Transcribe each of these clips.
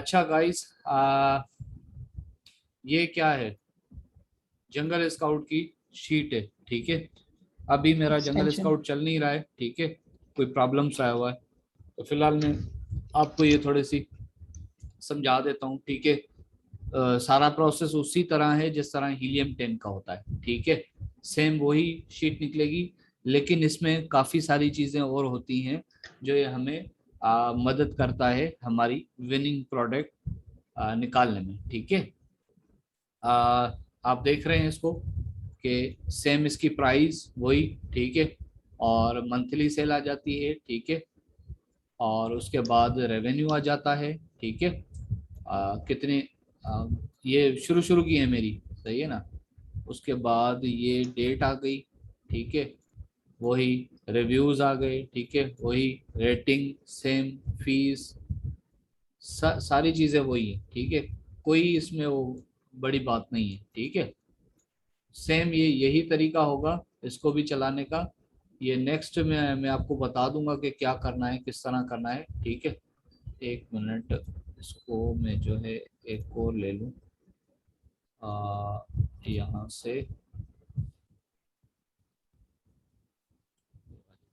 अच्छा गाइस, ये क्या है? जंगल स्काउट की शीट है, ठीक है। अभी मेरा जंगल एक्सटेंशन। स्काउट चल नहीं रहा है, ठीक है। कोई प्रॉब्लम्स आया हुआ है, तो फिलहाल मैं आपको ये थोड़ी सी समझा देता हूँ, ठीक है। सारा प्रोसेस उसी तरह है जिस तरह हीलियम 10 का होता है, ठीक है। सेम वही शीट निकलेगी, लेकिन इसमें काफ़ी सारी चीज़ें और होती हैं जो ये हमें मदद करता है हमारी विनिंग प्रोडक्ट निकालने में, ठीक है। आप देख रहे हैं इसको कि सेम इसकी प्राइस वही, ठीक है। और मंथली सेल आ जाती है, ठीक है। और उसके बाद रेवेन्यू आ जाता है, ठीक है। कितने आ, ये शुरू शुरू की है मेरी, सही है ना। उसके बाद ये डेट आ गई, ठीक है। वही रिव्यूज आ गए, ठीक है। वही रेटिंग सेम, फीस सारी चीजें वही है, ठीक है। कोई इसमें वो बड़ी बात नहीं है, ठीक है। सेम ये यही तरीका होगा इसको भी चलाने का। ये नेक्स्ट में मैं आपको बता दूंगा कि क्या करना है, किस तरह करना है, ठीक है। एक मिनट, इसको मैं जो है एक और ले लूँ यहाँ से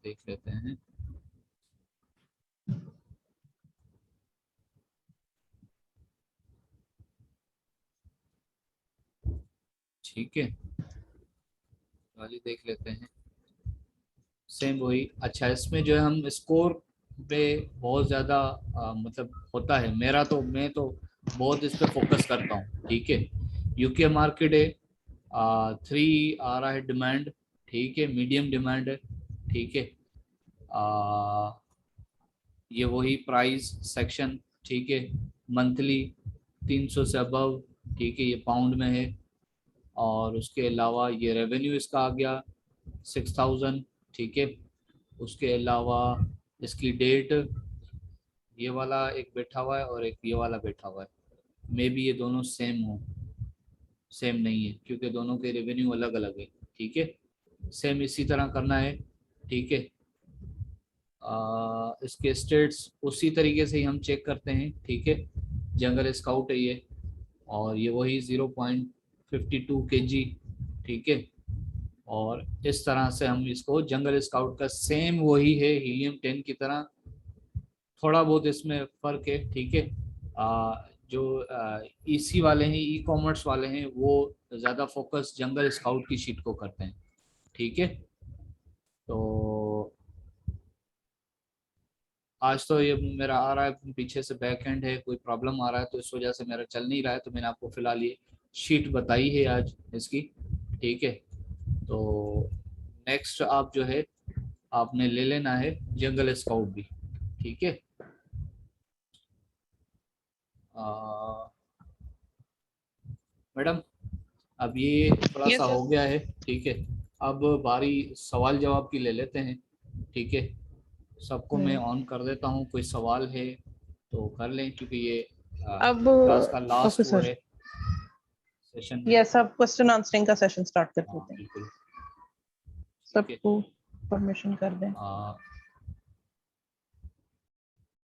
देख लेते हैं, ठीक है। वाली देख लेते हैं, सेम वही। अच्छा, इसमें जो है हम स्कोर पे बहुत ज़्यादा मतलब होता है मेरा, तो मैं तो बहुत इस पे फोकस करता हूँ, ठीक है। यूके मार्केट है, 3 आ रहा है डिमांड, ठीक है। मीडियम डिमांड है, ठीक है। आ, ये वही प्राइस सेक्शन, ठीक है। मंथली 300 से अबव, ठीक है, ये पाउंड में है। और उसके अलावा ये रेवेन्यू इसका आ गया 6000, ठीक है। उसके अलावा इसकी डेट, ये वाला एक बैठा हुआ है और एक ये वाला बैठा हुआ है। मे बी ये दोनों सेम हो, सेम नहीं है क्योंकि दोनों के रेवेन्यू अलग अलग है, ठीक है। सेम इसी तरह करना है, ठीक है। इसके स्टेट्स उसी तरीके से ही हम चेक करते हैं, ठीक है। जंगल स्काउट है ये, और ये वही 0.52 kg, ठीक है। और इस तरह से हम इसको जंगल स्काउट का सेम वही है हीलियम 10 की तरह, थोड़ा बहुत इसमें फ़र्क है, ठीक है। जो ईसी वाले हैं, ई कॉमर्स वाले हैं, वो ज़्यादा फोकस जंगल स्काउट की शीट को करते हैं, ठीक है। तो आज तो ये मेरा आ रहा है पीछे से बैक एंड है, कोई प्रॉब्लम आ रहा है तो इस वजह से मेरा चल नहीं रहा है, तो मैंने आपको फिलहाल ये शीट बताई है आज इसकी, ठीक है। तो नेक्स्ट आप जो है आपने ले लेना है जंगल स्काउट भी, ठीक है। मैडम, अब ये थोड़ा सा यस हो सर। गया है, ठीक है। अब बारी सवाल जवाब की ले लेते हैं, ठीक है। सबको मैं ऑन कर देता हूँ, कोई सवाल है तो कर लें, क्योंकि ये अब क्लास का ओके लास्ट वो सर। है, सेशन है। यस, अब क्वेश्चन आंसरिंग का सेशन स्टार्ट कर हाँ देते हैं। बिल्कुल, ठीक है। सबको परमिशन कर दें।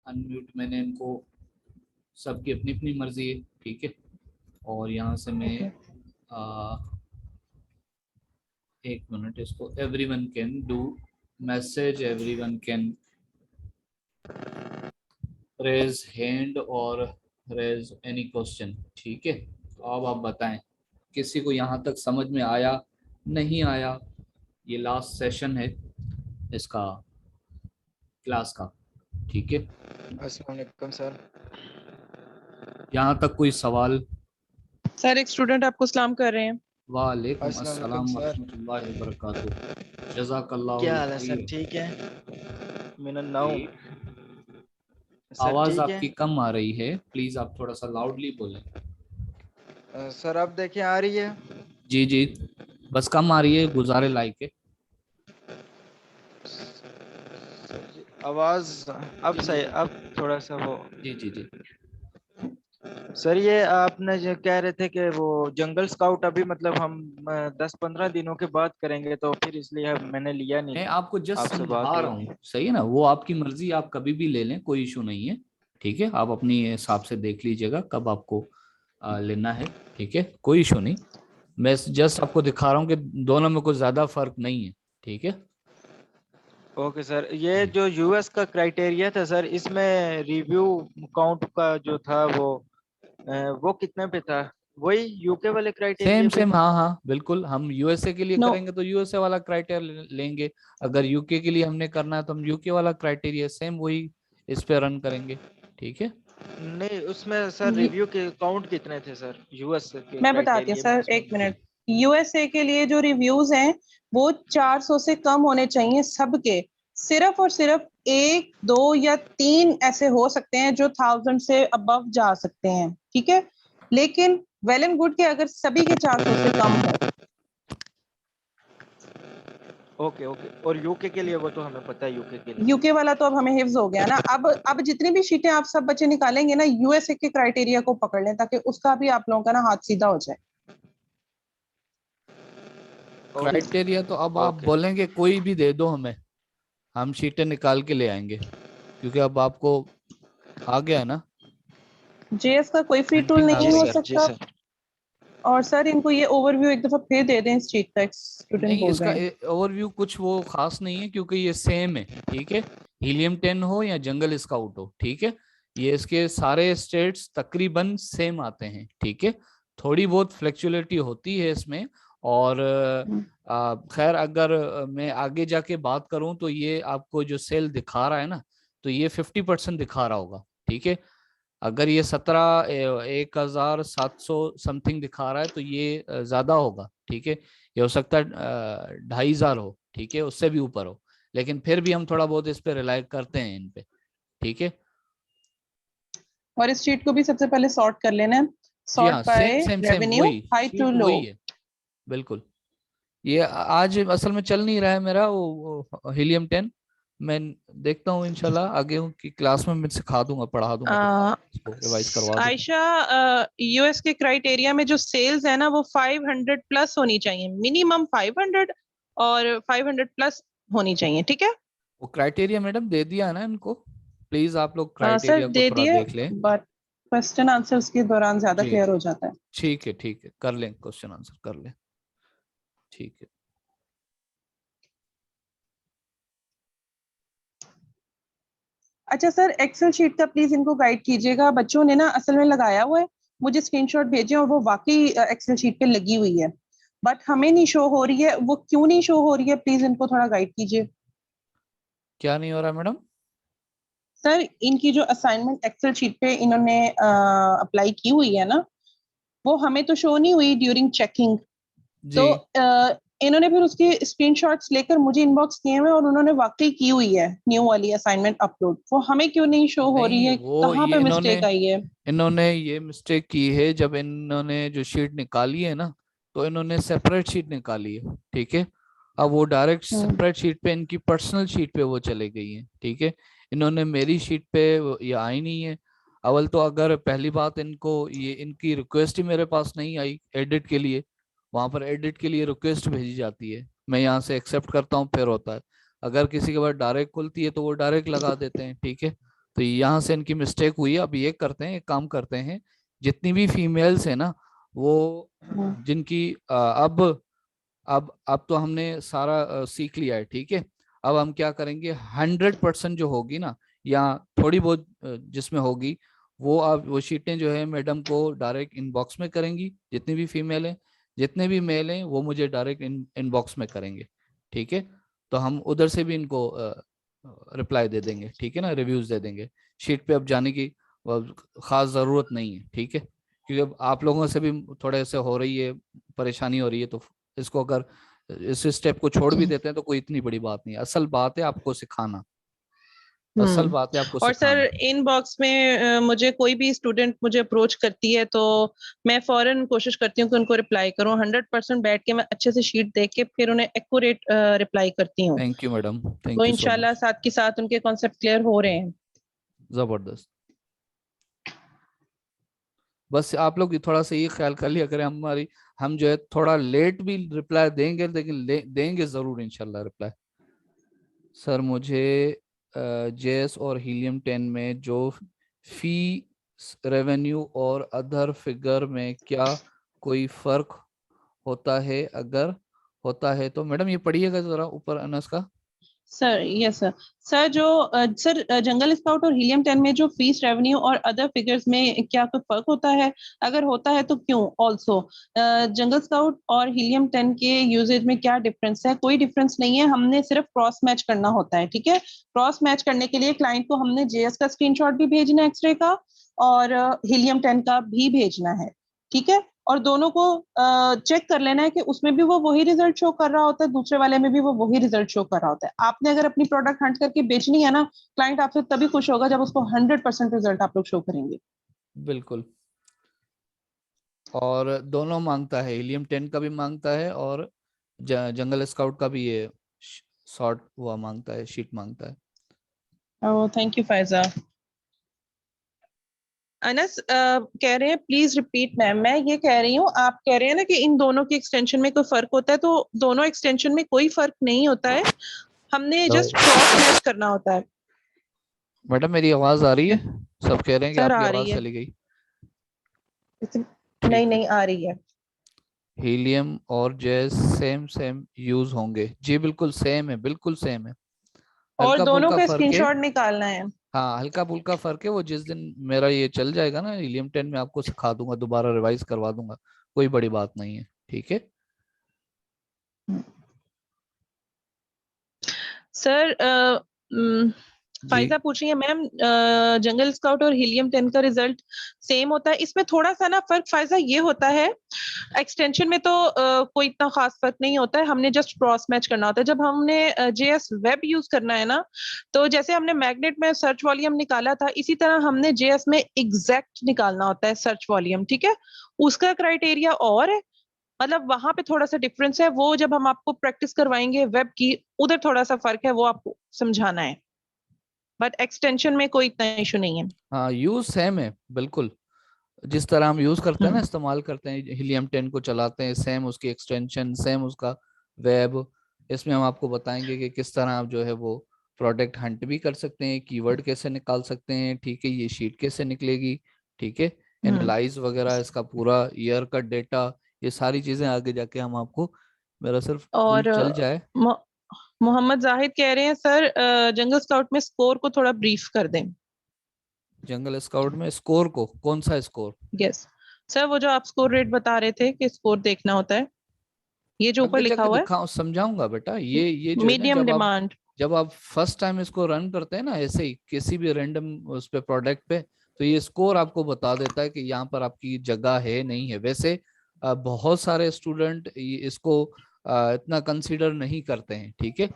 अनम्यूट मैंने इनको, सबकी अपनी अपनी मर्जी है, ठीक है। और यहाँ से मैं ओके। आ, एक मिनट, इसको everyone can do message, everyone can raise hand और रेज एनी क्वेश्चन, ठीक है। तो अब आप बताएं, किसी को यहाँ तक समझ में आया, नहीं आया? ये लास्ट सेशन है इसका, क्लास का, ठीक है। अस्सलाम वालेकुम सर। यहाँ तक कोई सवाल? सर एक स्टूडेंट आपको सलाम कर रहे हैं। वालेकुम अस्सलाम वालेकुम अस्सलाम सर। वरहमतुल्लाहि वबरकातुहू, क्या जज़ाकल्लाहुल हाल है सर? खैर। ठीक है। मिनन नाउ। जी, सर आवाज़ ठीक है। आपकी कम आ रही है, प्लीज़ आप थोड़ा सा लाउडली बोलें। सर अब देखिए आ रही है। जी जी, बस कम आ रही है, गुजारे लायक है। सर जी आवाज अब सही, अब थोड़ा सा वो। जी जी जी। सर ये आपने जो कह रहे थे कि वो जंगल स्काउट अभी मतलब हम 10-15 दिनों के बाद करेंगे, तो फिर इसलिए मैंने लिया नहीं मैं आपको जस्ट आपसे बात समझा रहा हुई थी। हूँ, सही है ना। वो आपकी मर्जी, आप कभी भी ले लें, कोई इशू नहीं है, ठीक है, आप अपनी हिसाब से देख लीजिएगा कब आपको लेना है। ठीक है, कोई इशू नहीं, मैं जस्ट आपको दिखा रहा हूँ कि दोनों में कुछ ज्यादा फर्क नहीं है। ठीक है ओके सर, ये जी। जो यूएस का क्राइटेरिया था सर, इसमें रिव्यू काउंट का जो था वो कितने पे था? वही यूके वाले सेम क्राइटेरिया पे? सेम, हाँ हाँ बिल्कुल, हम यूएसए के लिए नो, करेंगे तो यूएसए वाला क्राइटेरिया लेंगे, अगर यूके के लिए हमने करना है तो हम यूके वाला क्राइटेरिया सेम वही इस पे रन करेंगे। ठीक है नहीं, उसमें सर रिव्यू के काउंट कितने थे सर, यूएस के मैं बताती हूँ क्राइटेरिया में सर, उसमें? एक मिनट। यूएसए के लिए जो रिव्यूज हैं वो 400 से कम होने चाहिए सबके। सिर्फ और सिर्फ एक दो या तीन ऐसे हो सकते हैं जो 1000 से अबव जा सकते हैं, ठीक है। लेकिन वेल एंड गुड के अगर सभी के 400 से कम हो। ओके ओके, और यूके के लिए वो तो हमें पता है, यूके के लिए। यूके वाला तो अब हमें हिफ्ज हो गया ना। अब जितनी भी शीटें आप सब बच्चे निकालेंगे ना, यूएसए के क्राइटेरिया को पकड़ लें ताकि उसका भी आप लोगों का ना हाथ सीधा हो जाए। ओके क्राइटेरिया तो अब आप ओके बोलेंगे कोई भी दे दो हमें, हम शीटें निकाल के ले आएंगे, क्योंकि अब आपको आ गया है ना, जेएस का कोई फ्री टूल प्रिंटिंग आ नहीं जी हो गई है। सर, जी सकता? सर। और सर इनको ये ओवरव्यू एक दफा फिर दे दें, इस चीज का एक स्टूडेंट नहीं, बोल इसका रहे हैं। ओवरव्यू कुछ वो खास नहीं है, क्योंकि ये सेम है। ठीक है, हीलियम 10 हो या जंगल स्काउट हो, ठीक है, ये इसके सारे स्टेट्स तकरीबन सेम आते हैं। ठीक है, थोड़ी बहुत फ्लेक्चुअलिटी होती है इसमें। और खैर, अगर मैं आगे जाके बात करूं तो ये आपको जो सेल दिखा रहा है ना, तो ये 50% दिखा रहा होगा। ठीक है, अगर ये 17,1,700 समथिंग दिखा रहा है तो ये ज्यादा होगा। ठीक है, ये हो सकता है 2,500 हो, ठीक है, उससे भी ऊपर हो, लेकिन फिर भी हम थोड़ा बहुत इस पे रिलाई करते हैं इन पे। ठीक है और इस शीट को भी सबसे पहले सॉर्ट कर लेना है। जी, सॉर्ट हाँ same by same same revenue, वही हाई टू शीट लो। वही है, बिल्कुल। ये आज असल में चल नहीं रहा है मेरा वो हीलियम 10, मैं देखता हूँ इंशाल्लाह आगे की क्लास में मैं सिखा दूंगा, पढ़ा दूंगा इसको रिवाइज करवा दूंगा। आयशा, यूएस के क्राइटेरिया में जो सेल्स है ना वो 500 प्लस होनी चाहिए, मिनिमम 500 और 500 प्लस होनी चाहिए, ठीक है। वो क्राइटेरिया मैडम दे दिया है ना इनको, प्लीज आप लोग सर क्राइटेरिया को दे थोड़ा दिए, देख लें। बट क्वेश्चन आंसर्स के दौरान ज्यादा जी क्लियर हो जाता है। ठीक है, कर लें, क्वेश्चन आंसर कर लें। ठीक है अच्छा सर, एक्सेल शीट का प्लीज इनको गाइड कीजिएगा। बच्चों ने ना असल में लगाया हुआ है, मुझे स्क्रीनशॉट भेजे और वो वाकई एक्सेल शीट पे लगी हुई है, बट हमें नहीं शो हो रही है। वो क्यों नहीं शो हो रही है, प्लीज इनको थोड़ा गाइड कीजिए। क्या नहीं हो रहा मैडम? सर इनकी जो असाइनमेंट एक्सेल शीट पे इन्होंने अप्लाई की हुई है ना, वो हमें तो शो नहीं हुई ड्यूरिंग चेकिंग। जी, तो इन्होंने फिर उसके स्क्रीनशॉट्स लेकर मुझे इनबॉक्स किए हुए और उन्होंने वाकई की हुई है न्यू वाली असाइनमेंट अपलोड। वो हमें क्यों नहीं शो हो रही नहीं है, वो कहाँ ये पे इन्होंने मिस्टेक आई है? इन्होंने ये मिस्टेक की है, जब इन्होंने जो शीट निकाली है ना, तो इन्होंने सेपरेट शीट निकाली है। ठीक है, अब वो डायरेक्ट हम्म सेपरेट शीट पे, इनकी पर्सनल शीट पे वो चले गई है। ठीक है, इन्होंने मेरी शीट पे ये आई नहीं है। अव्वल तो अगर पहली बात, इनको ये इनकी रिक्वेस्ट ही मेरे पास नहीं आई एडिट के लिए, वहां पर एडिट के लिए रिक्वेस्ट भेजी जाती है, मैं यहाँ से एक्सेप्ट करता हूँ, फिर होता है। अगर किसी के पास डायरेक्ट खुलती है तो वो डायरेक्ट लगा देते हैं। ठीक है, तो यहाँ से इनकी मिस्टेक हुई है। अब ये करते हैं, एक काम करते हैं, जितनी भी फीमेल्स है ना, वो हम्म जिनकी अब तो हमने सारा सीख लिया है। ठीक है, अब हम क्या करेंगे, 100% जो होगी ना, या थोड़ी बहुत जिसमें होगी, वो अब वो शीटें जो है मैडम को डायरेक्ट इनबॉक्स में करेंगी, जितनी भी फीमेल हैं, जितने भी मेल हैं वो मुझे डायरेक्ट इनबॉक्स में करेंगे। ठीक है, तो हम उधर से भी इनको रिप्लाई दे देंगे। ठीक है ना, रिव्यूज दे देंगे, शीट पे अब जाने की खास ज़रूरत नहीं है। ठीक है, क्योंकि अब आप लोगों से भी थोड़े से हो रही है, परेशानी हो रही है, तो इसको अगर इस स्टेप को छोड़ भी देते हैं तो कोई इतनी बड़ी बात नहीं है। असल बात है आपको सिखाना, असल हम्म। बात है आपको और सर सिखाना। इनबॉक्स में मुझे कोई भी स्टूडेंट मुझे अप्रोच करती है तो मैं फौरन कोशिश करती हूँ कि उनको रिप्लाई करूँ। 100% बैठ के मैं अच्छे से शीट देख के फिर उन्हें एक्यूरेट रिप्लाई करती हूँ। थैंक यू मैडम, तो थैंक यू सो इंशाल्लाह मच। साथ के साथ उनके कॉन्सेप्ट क्लियर हो रहे हैं। जबरदस्त। बस आप लोग थोड़ा सा ये ख्याल कर लिया करें, हम जो है थोड़ा लेट भी रिप्लाई देंगे, लेकिन देंगे जरूर इंशाल्लाह रिप्लाई। सर मुझे जेएस और हीलियम 10 में जो फी रेवेन्यू और अदर फिगर में क्या कोई फर्क होता है? अगर होता है तो मैडम ये पढ़िएगा जरा ऊपर अनस का। Sir yes sir. सर जो सर जंगल स्काउट और हीलियम 10 में जो फीस रेवेन्यू और अदर फिगर्स में क्या कोई फर्क होता है? अगर होता है तो क्यों? ऑल्सो जंगल स्काउट और हीलियम 10 के यूजेज में क्या डिफरेंस है? कोई डिफरेंस नहीं है, हमने सिर्फ क्रॉस मैच करना होता है। ठीक है, क्रॉस मैच करने के लिए क्लाइंट को हमने जेएस का स्क्रीनशॉट भी भेजना है, एक्सरे का, और हीलियम 10 का भी भेजना है। ठीक है, और दोनों को चेक कर लेना है कि उसमें भी वो वही रिजल्ट शो कर रहा होता है, दूसरे वाले में भी वो वही रिजल्ट शो कर रहा होता है। आपने अगर अपनी प्रोडक्ट हंट करके बेचनी है ना, क्लाइंट आपसे तभी खुश होगा जब उसको 100% रिजल्ट आप लोग शो करेंगे। बिल्कुल, और दोनों मांगता है, हीलियम 10 का भी मांगता है और जंगल स्काउट का भी ये शॉर्ट हुआ मांगता है, शीट मांगता है। Oh thank you Faiza. Anas कह रहे हैं प्लीज रिपीट मैम। मैं ये कह रही हूँ, आप कह रहे हैं ना कि इन दोनों के एक्सटेंशन में कोई फर्क होता है, तो दोनों एक्सटेंशन में कोई फर्क नहीं होता है, हमने जस्ट क्रॉस मैच करना होता है। मैडम मेरी आवाज आ रही है? सब कह रहे हैं कि सर आपकी आ रही आवाज है। चली गई। नहीं ठीक है, नहीं आ रही है। हीलियम और जैस सेम सेम यूज होंगे? जी बिल्कुल सेम है, बिल्कुल सेम है। और हल्का दोनों फुल्का का फर्क है। स्क्रीनशॉट निकालना है। हाँ हल्का फुल्का फर्क है, वो जिस दिन मेरा ये चल जाएगा ना हीलियम 10 में आपको सिखा दूंगा, दोबारा रिवाइज करवा दूंगा, कोई बड़ी बात नहीं है। ठीक है सर जी। फाइजा पूछ रही है मैम, जंगल स्काउट और हीलियम 10 का रिजल्ट सेम होता है? इसमें थोड़ा सा ना फर्क फाइजा ये होता है, एक्सटेंशन में तो कोई इतना खास फर्क नहीं होता है, हमने जस्ट क्रॉस मैच करना होता है। जब हमने जेएस वेब यूज करना है ना, तो जैसे हमने मैग्नेट में सर्च वॉल्यूम निकाला था, इसी तरह हमने जेएस में एग्जैक्ट निकालना होता है सर्च वॉल्यूम। ठीक है, उसका क्राइटेरिया और है, मतलब वहां पे थोड़ा सा डिफरेंस है, वो जब हम आपको प्रैक्टिस करवाएंगे वेब की, उधर थोड़ा सा फर्क है, वो आपको समझाना है, बट एक्सटेंशन में कोई इतना इशू नहीं है। हाँ यूज सेम है बिल्कुल, जिस तरह हम यूज करते हैं ना, हम्म इस्तेमाल करते हैं हीलियम 10 को चलाते हैं, सेम उसकी एक्सटेंशन, सेम उसका वेब। इसमें हम आपको बताएंगे कि किस तरह आप जो है वो प्रोडक्ट हंट भी कर सकते हैं, कीवर्ड कैसे निकाल सकते हैं, ठीक है, ये शीट कैसे निकलेगी, ठीक है, हम्म। एनालाइज वगैरह, इसका पूरा ईयर का डेटा, ये सारी चीजें आगे जाके हम आपको, मेरा सिर्फ टूल और चल जाए। मोहम्मद जाहिद कह रहे हैं सर, जंगल स्काउट में स्कोर को थोड़ा ब्रीफ कर दें। जंगल स्काउट में स्कोर को, कौन सा स्कोर? यस सर, वो जो आप स्कोर रेट बता रहे थे कि स्कोर देखना होता है, ये जो ऊपर आगे लिखा जाके हुआ है, दिखाऊं, समझाऊंगा बेटा। ये जो है ना, मीडियम डिमांड। जब आप फर्स्ट टाइम इसको रन करते हैं ना, ऐसे ही किसी भी रैंडम उस पे प्रोडक्ट पे, तो ये स्कोर आपको बता देता है कि यहाँ पर आपकी जगह है नहीं है। वैसे बहुत सारे स्टूडेंट इसको इतना कंसीडर नहीं करते हैं, ठीक है,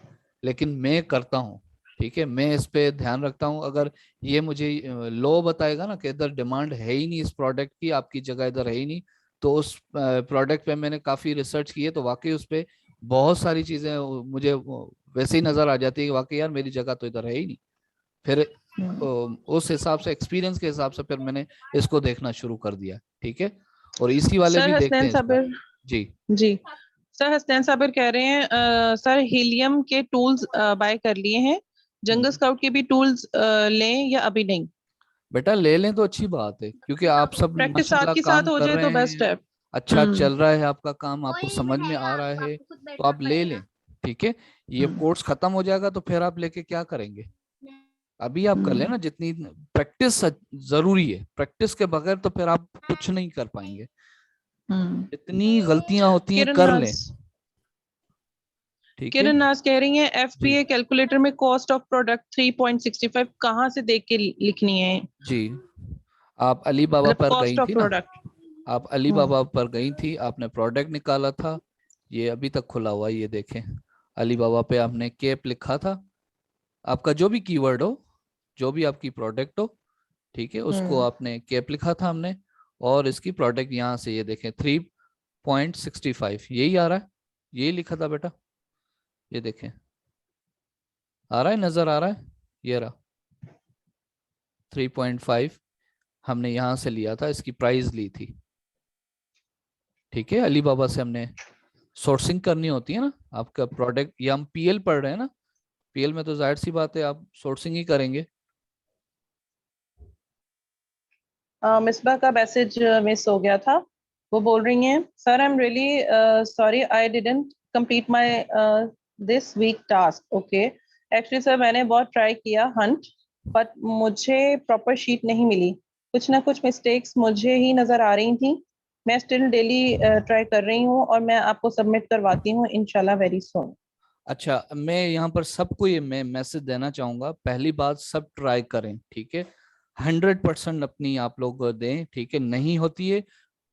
लेकिन मैं करता हूँ। ठीक है, मैं इस पे ध्यान रखता हूँ। अगर ये मुझे लो बताएगा ना कि इधर डिमांड है ही नहीं इस प्रोडक्ट की, आपकी जगह इधर है ही नहीं, तो उस प्रोडक्ट पे मैंने काफी रिसर्च की है, तो वाकई उस पे बहुत सारी चीजें मुझे वैसे ही नजर आ जाती है कि वाकई यार मेरी जगह तो इधर है ही नहीं। फिर उस हिसाब से, एक्सपीरियंस के हिसाब से फिर मैंने इसको देखना शुरू कर दिया। ठीक है, और इसी वाले सर भी देखते हसनैन हैं इसको। साबिर, जी जी सर हसनैन साबिर कह रहे हैं, सर हीलियम के टूल्स बाय कर लिए हैं, जंगल स्काउट के भी टूल्स लें या अभी नहीं? बेटा ले लें तो अच्छी बात है, क्योंकि आप सब प्रैक्टिस साथ माशाल्लाह के साथ काम हो कर जाए रहे तो बेस्ट हैं, है। अच्छा हम्म चल रहा है आपका काम, आपको समझ में आ रहा है, तो आप ले लें। ठीक है, ये हम्म कोर्स खत्म हो जाएगा तो फिर आप लेके क्या करेंगे? अभी आप कर हम्म लेना, जितनी प्रैक्टिस जरूरी है, प्रैक्टिस के बगैर तो फिर आप कुछ नहीं कर पाएंगे। हम्म। इतनी गलतियां होती हैं, किरण कर नाज, लें। ठीक है किरण नाज कह रही हैं जी। एफपीए कैलकुलेटर में कॉस्ट ऑफ प्रोडक्ट 3.65 कहाँ से देख के लिखनी है? जी आप अली बाबा मतलब पर गई कॉस्ट ऑफ थी ना, प्रोडक्ट। आप अली हम्म बाबा पर गई थी, आपने प्रोडक्ट निकाला था, ये अभी तक खुला हुआ है, ये देखें। अली बाबा पे आपने केप लिखा था, आपका जो भी कीवर्ड हो, जो भी आपकी प्रोडक्ट हो, ठीक है, उसको हम्म आपने केप लिखा था हमने, और इसकी प्रोडक्ट यहाँ से ये देखें 3.65 यही आ रहा है, यही लिखा था बेटा, ये देखें, आ रहा है, नजर आ रहा है, ये रहा 3.5, हमने यहाँ से लिया था, इसकी प्राइस ली थी। ठीक है, अली बाबा से हमने सोर्सिंग करनी होती है ना, आपका प्रोडक्ट, या हम पीएल पढ़ रहे हैं ना, पीएल में तो जाहिर सी बात है आप सोर्सिंग ही करेंगे। मिसबा का मैसेज मिस हो गया था। वो बोल रही हैं, sir I am really sorry I didn't complete my this week task. Okay, actually sir मैंने बहुत ट्राई किया हंट, बट मुझे प्रॉपर शीट नहीं मिली। कुछ ना कुछ मिस्टेक्स मुझे ही नजर आ रही थी। मैं स्टिल डेली ट्राई कर रही हूँ और मैं आपको सबमिट करवाती हूँ इंशाल्लाह वेरी सून। अच्छा, मैं यहाँ पर सबको ये मैं मैसेज देना चाहूंगा। पहली बात, सब ट्राई करें, ठीक है। 100% अपनी आप लोग दें, ठीक है। नहीं होती है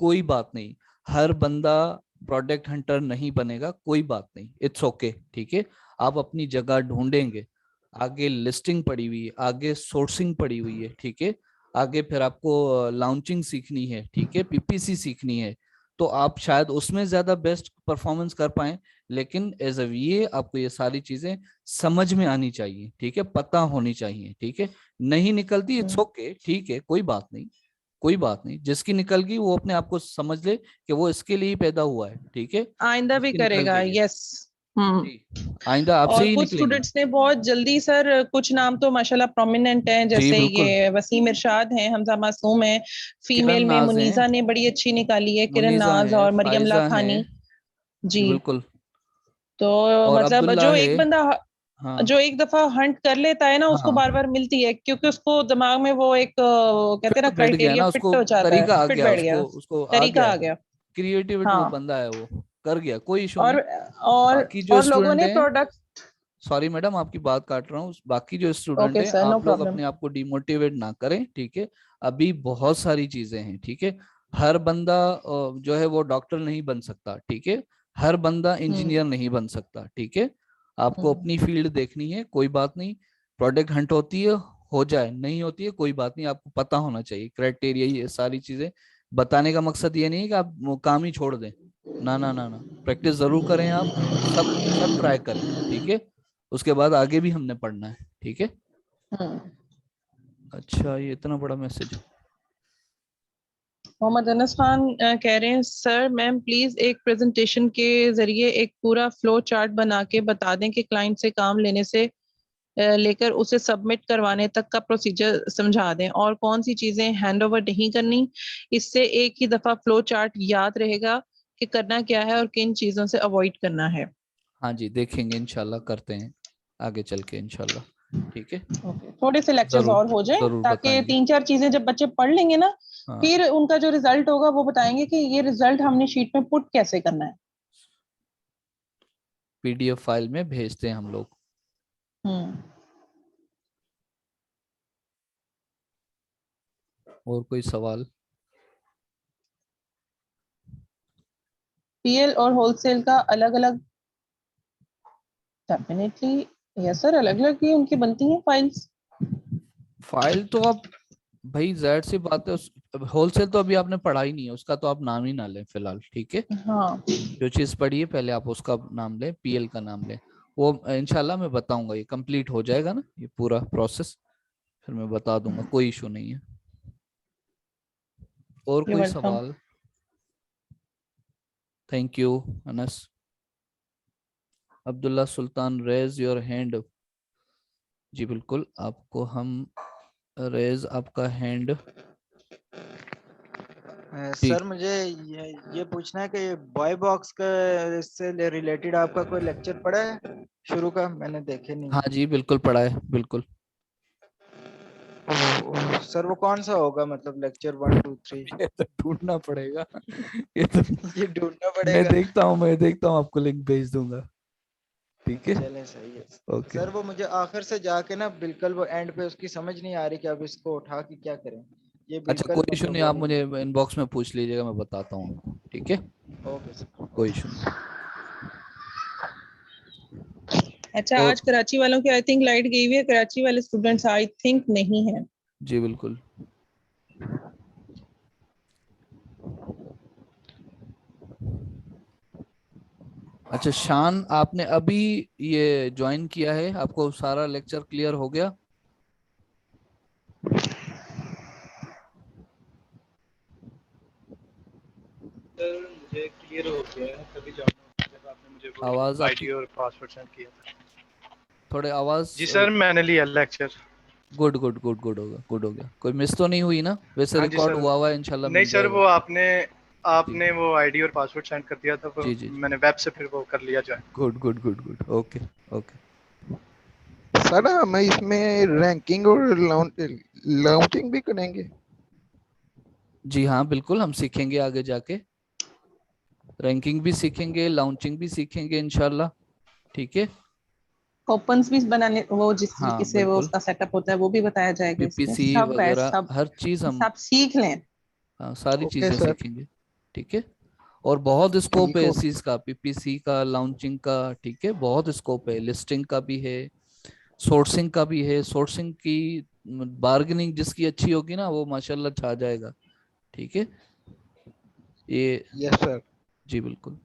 कोई बात नहीं, हर बंदा प्रोडक्ट हंटर नहीं बनेगा, कोई बात नहीं, इट्स ओके, ठीक है। आप अपनी जगह ढूंढेंगे। आगे लिस्टिंग पड़ी हुई है, आगे सोर्सिंग पड़ी हुई है, ठीक है। आगे फिर आपको लॉन्चिंग सीखनी है, ठीक है, पीपीसी सीखनी है। तो आप शायद उसमें ज्यादा बेस्ट परफॉर्मेंस कर पाए, लेकिन एज अ वीए आपको ये सारी चीजें समझ में आनी चाहिए, ठीक है, पता होनी चाहिए, ठीक है। नहीं निकलती, इट्स ओके, ठीक है, कोई बात नहीं, कोई बात नहीं। जिसकी निकल गई वो अपने आप को समझ ले कि वो इसके लिए ही पैदा हुआ है, ठीक है। आइंदा भी जिसकी निकल करेगा, गई है, यस। हम्म। जी, आइंदा आपसे और ही कुछ निकलेंगी। स्टूडेंट्स ने बहुत जल्दी सर, कुछ नाम तो माशाल्लाह प्रोमिनेंट हैं, जी जैसे बिल्कुल। ये वसीम इरशाद हैं, हमजा मासूम है। किरण फीमेल में नाज है, मुनीजा ने बड़ी अच्छी निकाली है, किरण मुनीजा नाज है, और मरियम फाइजा है, लाखानी। जी जी। बिल्कुल। तो और मतलब अब्दुल्ला जो है। एक बंदा हाँ जो एक दफा हंट कर लेता है ना, उसको हाँ, बार बार मिलती है, क्योंकि उसको दिमाग में वो एक कहते हैं ना, फिट बैठ गया क्राइटेरिया ना, फिट उसको हो जाता है, तरीका आ फिट गया, बैठ गया, उसको उसको आ तरीका गया आ है। गया। क्रिएटिविटी वो हाँ। बंदा है, वो कर गया, कोई इशू और नहीं। और बाकी जो और लोगों स्टूडेंट ने हैं, प्रोडक्ट। सॉरी मैडम आपकी बात काट रहा हूँ, बाकी जो स्टूडेंट ओके हैं, सर, नो आप लोग प्रॉब्लम। अपने आप को डिमोटिवेट ना करें, ठीक है। अभी बहुत सारी चीजें हैं, ठीक है। हर बंदा जो है वो डॉक्टर नहीं बन सकता, ठीक है। हर बंदा हम्म। इंजीनियर नहीं बन सकता, ठीक है। आपको हम्म। अपनी फील्ड देखनी है, कोई बात नहीं। प्रोडक्ट हंट होती है, हो जाए, नहीं होती है कोई बात नहीं, आपको पता होना चाहिए क्राइटेरिया, ये सारी चीजें। बताने का मकसद ये नहीं है कि आप वो काम ही छोड़ दें, ना ना ना ना, प्रैक्टिस जरूर करें आप, सब सब ट्राई करें, ठीक है। उसके बाद आगे भी हमने पढ़ना है, ठीक है। हम्म। अच्छा, ये इतना बड़ा मैसेज। मोहम्मद अनस खान कह रहे हैं, सर मैम प्लीज एक प्रेजेंटेशन के जरिए एक पूरा फ्लो चार्ट बना के बता दें कि क्लाइंट से काम लेने से लेकर उसे सबमिट करवाने तक का प्रोसीजर समझा दें, और कौन सी चीजें हैंड ओवर नहीं करनी। इससे एक ही दफा फ्लो चार्ट याद रहेगा कि करना क्या है और किन चीजों से अवॉइड करना है। हाँ जी, देखेंगे, इंशाल्लाह करते हैं आगे चल के, इंशाल्लाह, ठीक है। ओके, थोड़े से लेक्चर्स जरूर और हो जाएं, जरूर ताकि बताएंगे। 3-4 चीजें जब बच्चे पढ़ लेंगे ना, हाँ, फिर उनका जो रिजल्ट होगा वो बताएंगे कि ये रिजल्ट हमने शीट में पुट कैसे करना है। पीडीएफ फाइल में भेजते हैं हम लोग। हम्म। और कोई सवाल? पीएल और होलसेल का अलग अलग, डेफिनेटली यस सर, अलग अलग ही उनकी बनती हैं फाइल्स। फाइल तो आप, भाई जाहिर सी बात है, उस होलसेल तो अभी आपने पढ़ा ही नहीं है, उसका तो आप नाम ही ना लें फिलहाल, ठीक है। हाँ। जो चीज पढ़ी है पहले आप उसका नाम लें, पीएल का नाम लें। वो इंशाल्लाह मैं बताऊंगा, ये कंप्लीट हो जाएगा ना ये पूरा प्रोसेस, फिर मैं बता दूंगा, कोई इशू नहीं है। और यू कोई वेलकम। सवाल? Thank you Anas. Abdullah Sultan, raise your hand. जी बिल्कुल, आपको हम रेज आपका हैंड। जी, सर मुझे ये पूछना है कि बॉय बॉक्स का इससे रिलेटेड आपका कोई लेक्चर पड़ा है शुरू का? मैंने देखे नहीं। हाँ जी बिल्कुल पढ़ा है, बिल्कुल। सर वो कौन सा होगा, मतलब लेक्चर 1 2 3? ये तो ढूंढना पड़ेगा, ये तो ये ढूंढना मैं पड़ेगा। देखता हूँ, मैं देखता हूँ, आपको लिंक भेज दूंगा, ठीक है। चलें, सही है। ओके। सर वो मुझे आखिर से जाके ना बिल्कुल वो एंड पे उसकी समझ नहीं आ रही कि अब इसको उठा के क्या करें। ये अच्छा, बिल्कुल कोई इशू मतलब नहीं, वो आप मुझे नहीं। इनबॉक्स में पूछ लीजिएगा, मैं बताता हूँ आपको, ठीक है। Okay sir. कोई इशू नहीं। अच्छा, और आज कराची वालों की आई थिंक लाइट गई हुई है, कराची वाले स्टूडेंट्स आई थिंक नहीं है। जी बिल्कुल। अच्छा शान, आपने अभी ये ज्वाइन किया है, आपको सारा लेक्चर क्लियर हो गया? सर मुझे क्लियर हो गया है, तभी जाना जब आपने मुझे वो आवाज आईडी आपकी, और पासवर्ड सेंड किया था। थोड़े आवाज जी सर मैंने लिया lecture. Good good good good होगा, गुड हो गया। कोई मिस तो नहीं हुई ना? वैसे हाँ जी रिकॉर्ड सर। हुआ है, इंशाल्लाह नहीं मिल सर, जाएगा। वो आपने जी आपने वो आईडी और पासवर्ड सेंड कर दिया था, वो जी जी जी। मैंने वेब से फिर वो कर लिया join. Good good good good, okay okay. Sir हम इसमें रैंकिंग और लॉन्चिंग भी करेंगे? जी हाँ बिल्कुल, हम सीखेंगे आगे जाके, रैंकिंग भी सीखेंगे, लॉन्चिंग भी सीखेंगे इंशाल्लाह। ठीक है। ओपन्स भी बनाने, वो जिस तरीके हाँ से वो बिल्कुल, उसका सेटअप होता है वो भी बताया जाएगा इसमें। पीपीसी सब है, वगैरह सब हर चीज हम, सब सीख लें। हाँ, सारी ओके चीजें सर। सीखेंगे। ठीक है। और बहुत स्कोप ठीक है हो। इस चीज का, पीपीसी का, लॉन्चिंग का। ठीक है, बहुत स्कोप है, लिस्टिंग का भी है, सोर्सिंग का भी है। सोर्सिंग की बार्गेनिंग जिसकी अच्छी होगी ना, वो माशाल्लाह छा जाएगा। ठीक है। ये, यस सर। जी बिल्कुल।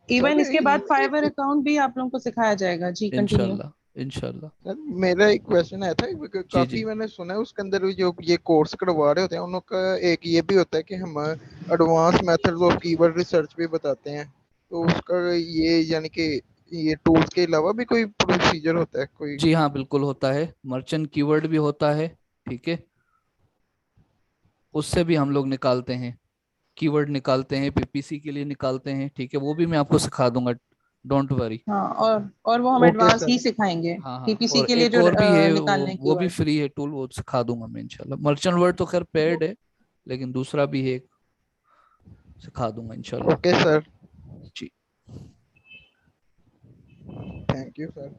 इवन सर इसके बाद फाइवर अकाउंट भी आप लोगों को सिखाया जाएगा। जी कंटिन्यू। इंशाल्लाह इंशाल्लाह। सर मेरा एक क्वेश्चन आया था, जी काफी जी। मैंने सुना है उसके अंदर भी जो ये कोर्स करवा रहे होते हैं उनका एक ये भी होता है कि हम advance methods of keyword research भी बताते हैं, तो उसका ये यानी कि ये टूल्स के अलावा भी कोई प्रोसीजर होता है कोई? जी हाँ बिल्कुल होता है, मर्चेंट कीवर्ड भी होता है। ठीक है, उससे भी हम लोग निकालते हैं, कीवर्ड निकालते हैं, पीपीसी के लिए निकालते हैं। ठीक है, वो भी मैं आपको सिखा दूंगा, डोंट वरी। हाँ, और वो हम ओके एडवांस सर। ही सिखाएंगे। हाँ हाँ, टीपीसी और के लिए एक जो और भी है, निकालने की वो भी वर्ड। फ्री है टूल, वो सिखा दूंगा मैं इंशाल्लाह। मर्चेंट वर्ड तो खैर पेड है, लेकिन दूसरा भी है, सिखा दूंगा इंशाल्लाह। Okay sir. जी। Thank you sir.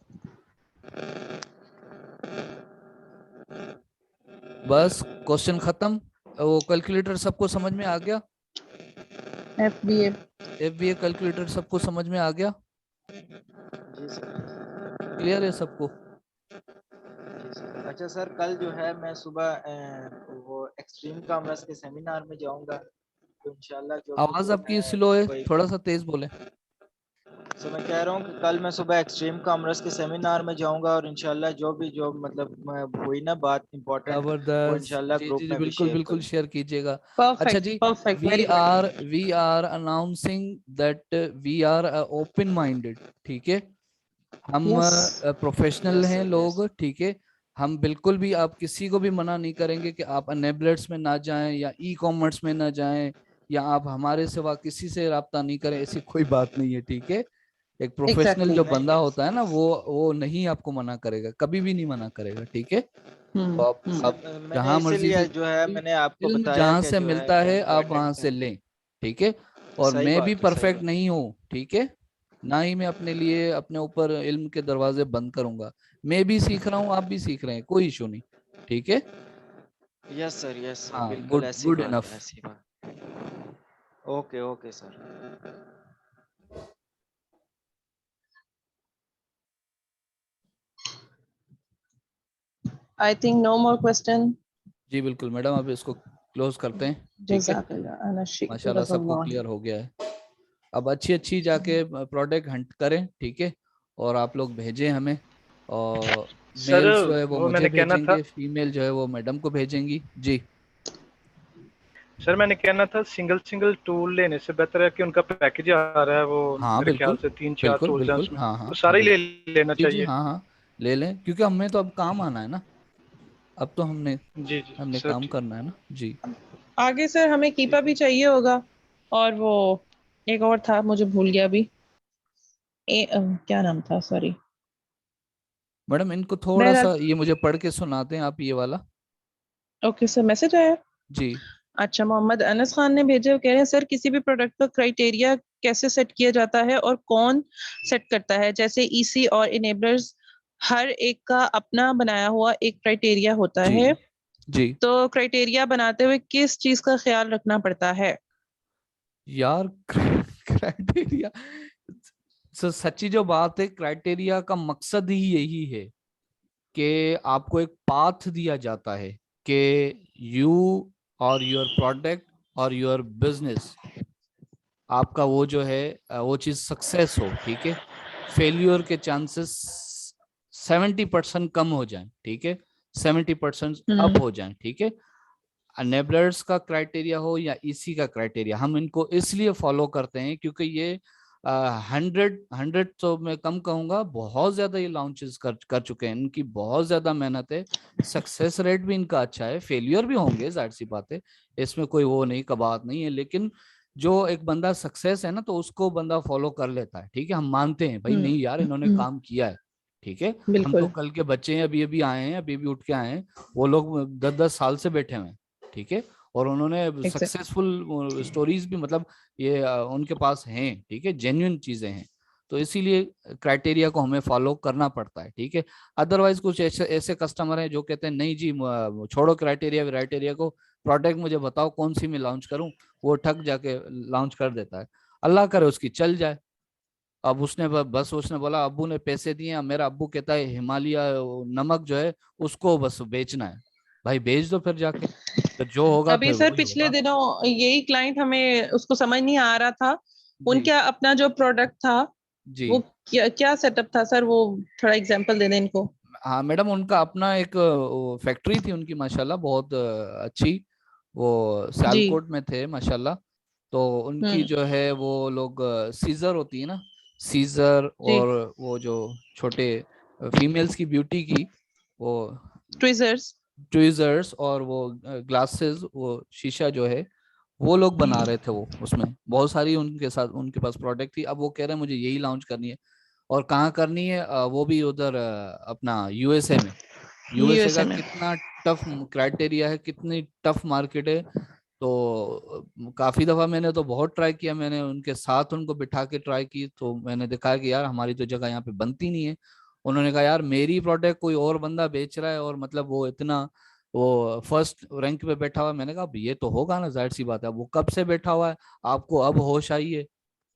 बस क्वेश्चन खत्म। वो कैलकुलेटर सबको समझ में आ गया? FBA। एफबीए कैलकुलेटर सबको समझ में आ गया? जी सर। क्लियर है सबको? जी सर। अच्छा सर, कल जो है मैं सुबह वो एक्सट्रीम कॉमर्स के सेमिनार में जाऊंगा, तो इंशाल्लाह जो भी आवाज जो आपकी मैं स्लो है, कोई, थोड़ा सा तेज बोले। सो मैं कह रहा हूँ कि कल मैं सुबह एक्सट्रीम कॉमर्स के सेमिनार में जाऊंगा, और इंशाल्लाह जो भी जो मतलब हुई ना बात इम्पोर्टेंट, वो जबरदस्त, इंशाल्लाह जी जी ग्रुप जी, में भी बिल्कुल शेयर बिल्कुल करूँ। शेयर कीजिएगा। अच्छा परफेक्ट जी, perfect, we very good. Are we are announcing that we are open minded. ठीक है, हम यस। प्रोफेशनल यस हैं सर, यस। लोग। ठीक है, हम बिल्कुल भी आप किसी को भी मना नहीं करेंगे कि आप अनेबलर्स में ना जाएं या ई कॉमर्स में ना जाएं, या आप हमारे सिवा किसी से राब्ता नहीं करें, ऐसी कोई बात नहीं है। ठीक है, एक प्रोफेशनल एग्जैक्टली। जो नहीं बंदा होता है ना, वो नहीं आपको मना करेगा, कभी भी नहीं मना करेगा। ठीक है, तो आप मैंने जहां मर्जी से इसीलिए जो है मैंने आपको इल्म बताया जहां कि से जो है मिलता कि है आप वहां इम्पोर्टेंट से है। लें। ठीक है, और सही मैं भी बात है, सही परफेक्ट बात नहीं हूँ। ठीक है, ना ही मैं अपने लिए अपने ऊपर इल्म के दरवाजे बंद करूंगा। मैं भी सीख रहा हूँ, आप भी सीख रहे हैं, कोई इशू नहीं। ठीक है। है। यस सर, यस सर, हाँ, बिल्कुल गुड ऐसी गुड बात इनफ। है, ऐसी बात। Okay okay sir. I think no more question. जी बिल्कुल मैडम, अब इसको क्लोज करते हैं। ठीक है, जज़ाकल्लाह अना माशाल्लाह सबको शुक्र। क्लियर हो गया है। अब अच्छी अच्छी जाके प्रोडक्ट हंट करें। ठीक है, और आप लोग भेजें हमें, और सर मेल्स जो है वो वो मुझे मैंने कहना था भेजेंगे, फीमेल जो है वो मैडम को भेजेंगी। जी। सर मैंने कहना था सिंगल सिंगल टूल लेने से बेहतर है कि उनका पैकेज आ रहा है वो, हाँ मेरे ख्याल बिल्कुल से 3-4 बिल्कुल टूल्स हैं बिल्कुल, उसमें, हाँ तो हाँ सारे ही ले बिल्कुल। लेना जी जी चाहिए। हाँ हाँ, ले लें, क्योंकि हमें तो अब काम आना है ना, अब तो हमने जी जी हमने सर, काम ठीक। करना है ना। जी। आगे सर हमें कीपा ठीक भी है चाहिए होगा। और वो एक और था, मुझे भूल गया अभी। क्या नाम था, सॉरी। मैडम, इनको थोड़ा बहरहाल। सा ये मुझे पढ़ के सुनाते हैं आप, ये वाला। ओके सर, मैसेज आया। जी अच्छा, मोहम्मद अनस खान ने भेजे, वो कह रहे हैं सर किसी भी प्रोडक्ट का क्राइटेरिया कैसे सेट किया जाता है और कौन सेट करता है? जैसे ईसी और इनेबलर्स, हर एक का अपना बनाया हुआ एक क्राइटेरिया होता जी है। जी। तो क्राइटेरिया बनाते हुए किस चीज का ख्याल रखना पड़ता है? यार क्राइटेरिया, सच्ची जो बात है, क्राइटेरिया का मकसद ही यही है कि आपको एक पाथ दिया जाता है कि यू और योर प्रोडक्ट और योर बिजनेस, आपका वो जो है वो चीज सक्सेस हो। ठीक है, फेल्यूर के चांसेस 70% कम हो जाएं। ठीक है, 70% अप हम्म। हो जाएं। ठीक है, अनेबलर्स का क्राइटेरिया हो या इसी का क्राइटेरिया, हम इनको इसलिए फॉलो करते हैं क्योंकि ये हंड्रेड तो मैं कम कहूंगा, बहुत ज्यादा ये लॉन्चेस कर चुके हैं, इनकी बहुत ज्यादा मेहनत है, सक्सेस रेट भी इनका अच्छा है, फेलियर भी होंगे जाहिर सी बात है, इसमें कोई वो नहीं का बात नहीं है, लेकिन जो एक बंदा सक्सेस है ना तो उसको बंदा फॉलो कर लेता है, ठीक है, हम मानते हैं भाई, नहीं यार इन्होंने हम्म, काम किया है, ठीक है, हम तो बिल्कुल कल के बच्चे हैं, अभी अभी आए हैं, अभी अभी उठ के आए हैं, वो लोग 10-10 साल से बैठे हुए हैं, ठीक है, और उन्होंने एग्जैक्ट। सक्सेसफुल स्टोरीज भी मतलब ये उनके पास हैं, ठीक है, जेन्युइन चीजें हैं, तो इसीलिए क्राइटेरिया को हमें फॉलो करना पड़ता है, ठीक है। अदरवाइज कुछ ऐसे ऐसे कस्टमर हैं जो कहते हैं नहीं जी छोड़ो क्राइटेरिया क्राइटेरिया को, प्रोडक्ट मुझे बताओ कौन सी मैं लॉन्च करूं, वो ठग जाके लॉन्च कर देता है, अल्लाह करे उसकी चल जाए। अब उसने बस उसने बोला अब्बू ने पैसे दिए, अब मेरा अब्बू कहता है हिमालय नमक जो है उसको बस बेचना है, भाई बेच दो फिर जाके, फिर जो होगा अभी फिर सर वही पिछले होगा। दिनों यही क्लाइंट हमें उसको समझ नहीं आ रहा था, जी उनका अपना जो प्रोडक्ट था जी। वो क्या क्या सेटअप था सर, वो थोड़ा एग्जांपल दे दें इनको। हाँ मैडम, उनका अपना एक फैक्ट्री थी उनकी माशाल्लाह, बहुत अच्छी, वो जी। सियालकोट में थे माशाल्लाह, तो उनकी हम्म। जो है वो लोग सीजर होती है ना, सीजर, जी। और वो जो छोटे फीमेल्स की ब्यूटी की वो ट्विजर्स। ट्विजर्स, और वो ग्लासेस, वो शीशा जो है वो लोग बना रहे थे, वो उसमें बहुत सारी उनके साथ उनके पास प्रोडक्ट थी, अब वो कह रहे हैं मुझे यही लॉन्च करनी है, और कहाँ करनी है, वो भी उधर अपना यूएसए में, यूएसए यूएसए का में। कितना टफ क्राइटेरिया है, कितनी टफ मार्केट है, तो काफी दफा मैंने तो बहुत ट्राई किया, मैंने उनके साथ उनको बिठा के ट्राई की, तो मैंने देखा कि यार हमारी तो जगह यहाँ पे बनती नहीं है, उन्होंने कहा यार मेरी प्रोडक्ट कोई और बंदा बेच रहा है, और मतलब वो इतना वो फर्स्ट रैंक पे बैठा हुआ है, मैंने कहा अब ये तो होगा ना, जाहिर सी बात है, अब वो कब से बैठा हुआ है, आपको अब होश आई है,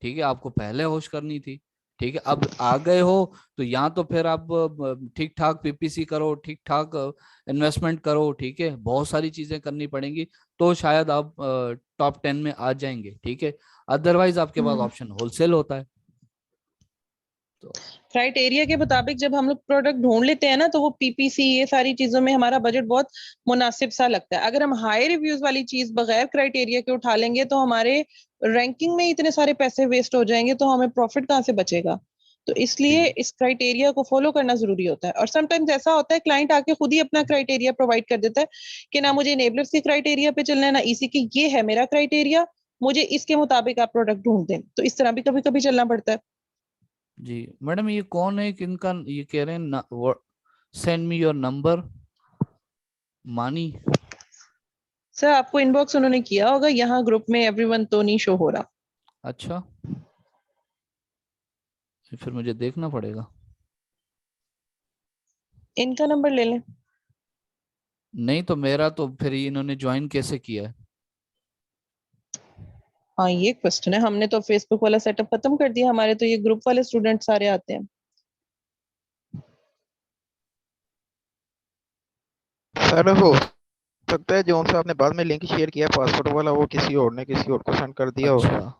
ठीक है, आपको पहले होश करनी थी, ठीक है, अब आ गए हो तो या तो फिर आप ठीक ठाक पीपीसी करो, ठीक ठाक इन्वेस्टमेंट करो, ठीक है, बहुत सारी चीजें करनी पड़ेंगी, तो शायद आप टॉप 10 में आ जाएंगे, ठीक है, अदरवाइज आपके पास ऑप्शन होलसेल होता है, तो क्राइटेरिया के मुताबिक जब हम लोग प्रोडक्ट ढूंढ लेते हैं ना तो वो पीपीसी ये सारी चीजों में हमारा बजट बहुत मुनासिब सा लगता है। अगर हम हाई रिव्यूज वाली चीज बगैर क्राइटेरिया के उठा लेंगे तो हमारे रैंकिंग में इतने सारे पैसे वेस्ट हो जाएंगे, तो हमें प्रॉफिट कहाँ से बचेगा। तो इसलिए जी इस क्राइटेरिया को फॉलो करना जरूरी होता है। और समटाइम्स ऐसा होता है क्लाइंट आके खुद ही अपना क्राइटेरिया प्रोवाइड कर देता है कि ना मुझे इनेबलर्स के क्राइटेरिया पे चलना है ना इसी की, ये है मेरा क्राइटेरिया, मुझे इसके मुताबिक आप प्रोडक्ट ढूंढ दें। तो इस तरह भी कभी कभी चलना पड़ता है। जी। मैडम ये कौन है किनका ये कह रहे हैं, सेंड मी योर नंबर, मानी? सर आपको इनबॉक्स उन्होंने किया होगा, यहाँ ग्रुप में एवरीवन तो नहीं शो हो रहा। अच्छा, फिर मुझे देखना पड़ेगा। इनका नंबर ले लें। नहीं तो मेरा तो फिर इन्होंने ज्वाइन कैसे किया है? हाँ ये क्वेश्चन है, हमने तो फेसबुक वाला सेटअप खत्म कर दिया, हमारे तो ये ग्रुप वाले स्टूडेंट सारे आते हैं। सर हो सकता है जॉन साहब ने बाद में लिंक शेयर किया पासवर्ड वाला, वो किसी और ने किसी और को सेंड कर दिया हो। अच्छा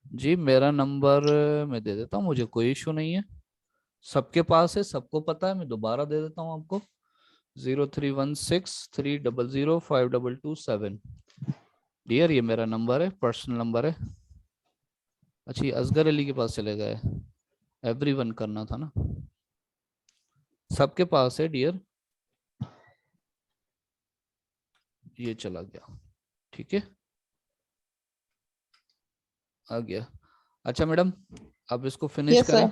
जी, मेरा नंबर मैं दे देता हूँ, मुझे कोई इशू नहीं है, सबके पास है, सबको पता है, मैं दोबारा दे देता हूँ आपको, 0316300522 डियर, ये मेरा नंबर है, पर्सनल नंबर है। अच्छा ये असगर अली के पास चले गए, एवरीवन करना था ना, सबके पास है डियर, ये चला गया, ठीक है, आ गया। अच्छा मैडम, अब इसको फिनिश यस करें, सर।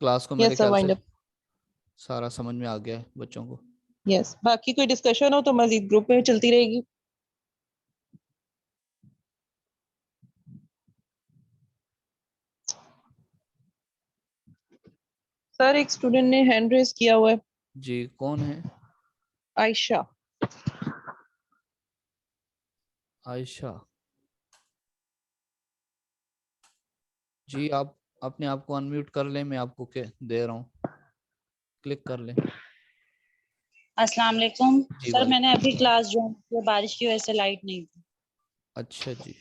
क्लास को मेरे यस सर, ख्याल से वाइंड अप। सारा समझ में आ गया है बच्चों को। यस, बाकी कोई डिस्कशन हो तो मजीद ग्रुप में चलती रहेगी। सर एक स्टूडेंट ने हैंड रेज किया हुआ है। जी कौन है? आयशा। आयशा जी, आप अपने आप को अनम्यूट कर लें, मैं आपको के दे रहा हूँ, क्लिक कर लें। अस्सलाम वालेकुम जी सर, मैंने वालेकुम अभी सलाम। क्लास ज्वाइन की है, बारिश की वजह से लाइट नहीं थी। अच्छा जी,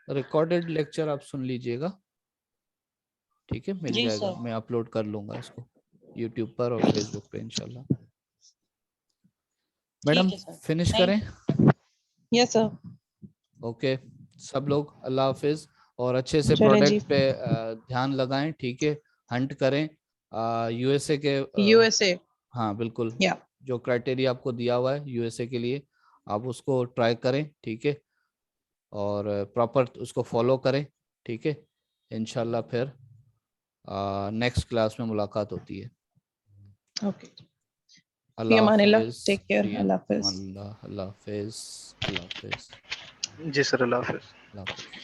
रिकॉर्डेड लेक्चर आप सुन लीजिएगा, ठीक है, मिल जी जाएगा, सर। मैं अपलोड कर लूंगा इसको यूट्यूब पर और फेसबुक पे इंशाल्लाह। मैडम ठीक है सर, फिनिश थैंक करें? यू। Yes sir. ओके, सब लोग अल्लाह हाफिज, और अच्छे से चले जी। प्रोडक्ट पे ध्यान लगाएं, ठीक है, हंट करें यूएसए के यूएसए, हाँ बिल्कुल, या जो क्राइटेरिया आपको दिया हुआ है यूएसए के लिए आप उसको ट्राई करें, ठीक है, और प्रॉपर उसको फॉलो करें, ठीक है। इंशाल्लाह फिर नेक्स्ट क्लास में मुलाकात होती है। ओके, अल्लाह अमानिल्लाह, हाफिज। टेक केयर, अल्लाह हाफिज। अल्लाह हाफिज। अल्लाह हाफिज। जी सर, अल्लाह हाफिज़। अल्लाह हाफिज।